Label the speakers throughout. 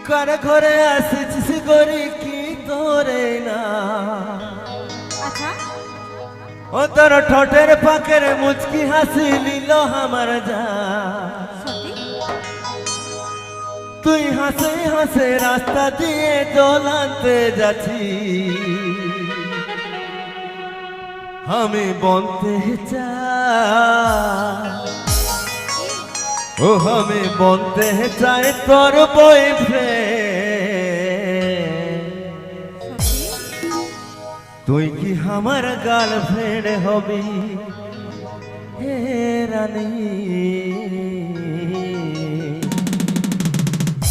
Speaker 1: কার ঘরে আসিছিস গরি কি তোরে না
Speaker 2: আচ্ছা
Speaker 1: ও তোর ঠোঁটের পাকের মুচকি হাসি নিল আমার যা
Speaker 2: সত্যি
Speaker 1: তুই হাসে হাসে রাস্তা দিয়ে দোলাতে যাচ্ছি আমি বলতে চাই ও আমি বলতে চাই তোর বয়ফ্রেন্ড
Speaker 2: সত্যি
Speaker 1: তুই কি আমার গার্লফ্রেন্ড হবি হে রানী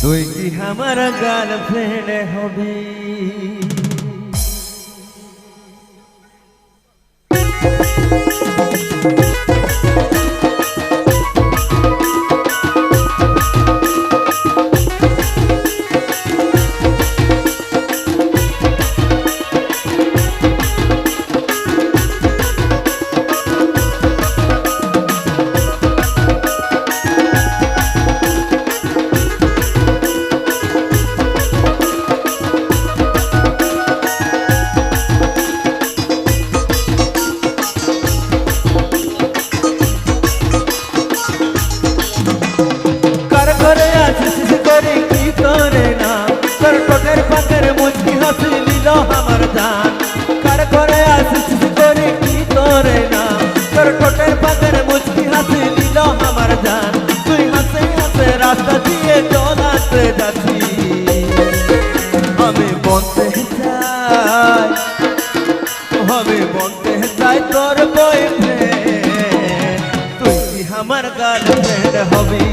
Speaker 1: তুই কি আমার গার্লফ্রেন্ড হবি আমার জান কার করে আসিস করে কি তোরে না তোর ঠোঁটের পাকের মুচকি হাসি দিল আমার জান তুই হাসে হাসে রাস্তা দিয়ে চলাতে যাচ্ছি আমি বলতে চাই আমি বলতে চাই তোর বয়ফ্রেন্ড তুই কি আমার গার্লফ্রেন্ড হবি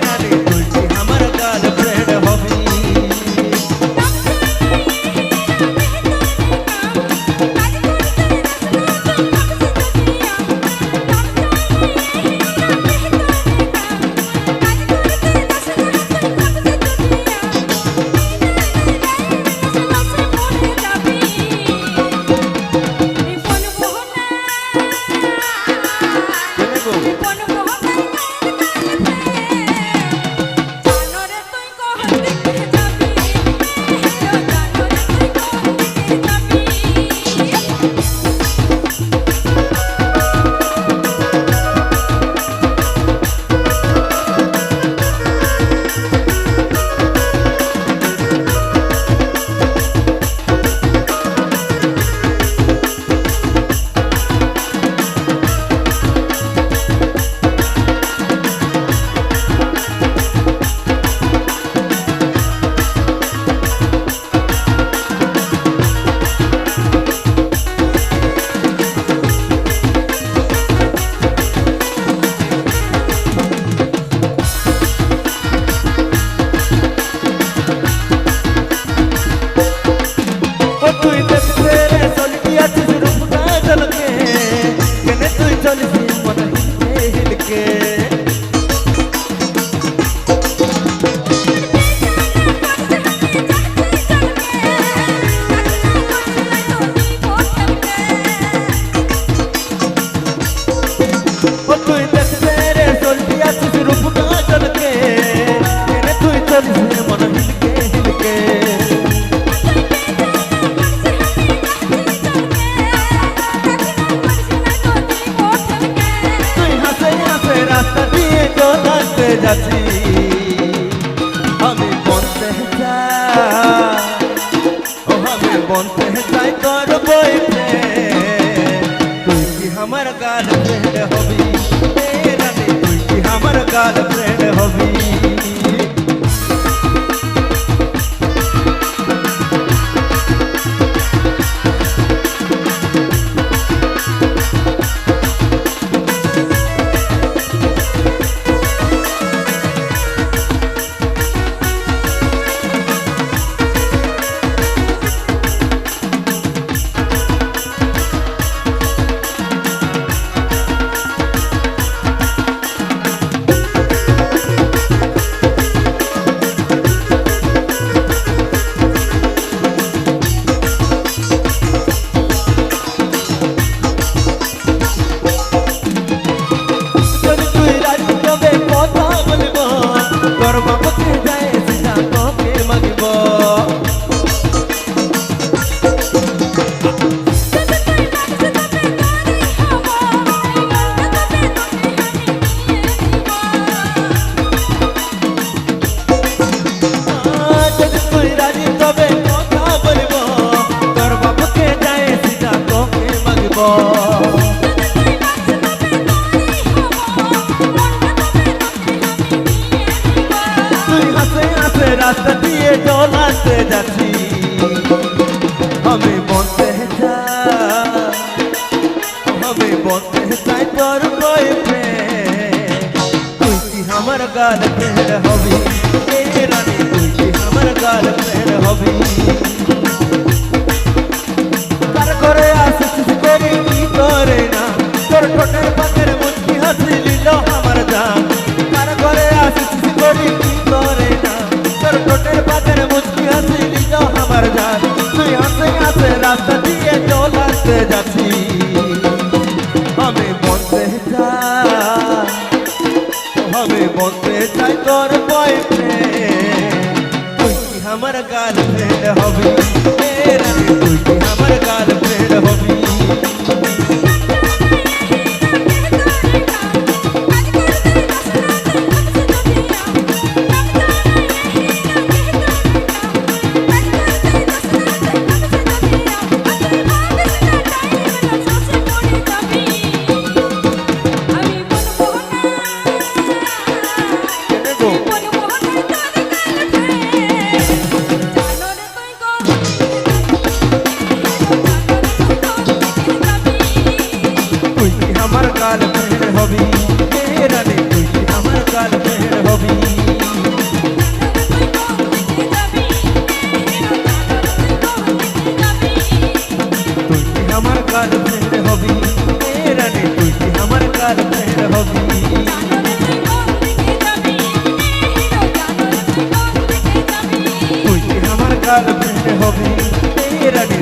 Speaker 1: রানী তুই কি আমার গার্লফ্রেন্ড হবি যাচ্ছি আমি বলতে চাই ও আমি বলতে চাই তোর বয়ফ্রেন্ড তুই কি আমার গার্লফ্রেন্ড হবি রানী তুই কি আমার গার্লফ্রেন্ড হবি রাস্তা দিয়ে চলাতে যাচ্ছি আমি বলতে চাই আমি বলতে চাই তোর বয়ফ্রেন্ড তুই কি আমার গার্লফ্রেন্ড হবি এ রানী তুই কি আমার গার্লফ্রেন্ড হবি কার করে আসিস করি কি করে না তোর ঠোঁটের পাখের মুচকি হাসি দিল আমার জান কার করে আসিস করি কি করে না তোর ঠোঁটের পাখের মুচকি হাসি দিল আমার জান তুই হাসে হাসে রাস্তা দিয়ে চলাতে যাচ্ছি আমি বলতে চাই আমি বলতে চাই তোর বয়ফ্রেন্ড তুই কি আমার গার্লফ্রেন্ড হবি এ রানী তুই কি আমার গার্লফ্রেন্ড হবি তুই কি আমার গার্লফ্রেন্ড হবি এ রানী তুই কি আমার গার্লফ্রেন্ড হবি তুই কি আমার গার্লফ্রেন্ড হবি এ রানী তুই কি আমার গার্লফ্রেন্ড হবি তুই কি আমার গার্লফ্রেন্ড হবি এ রানী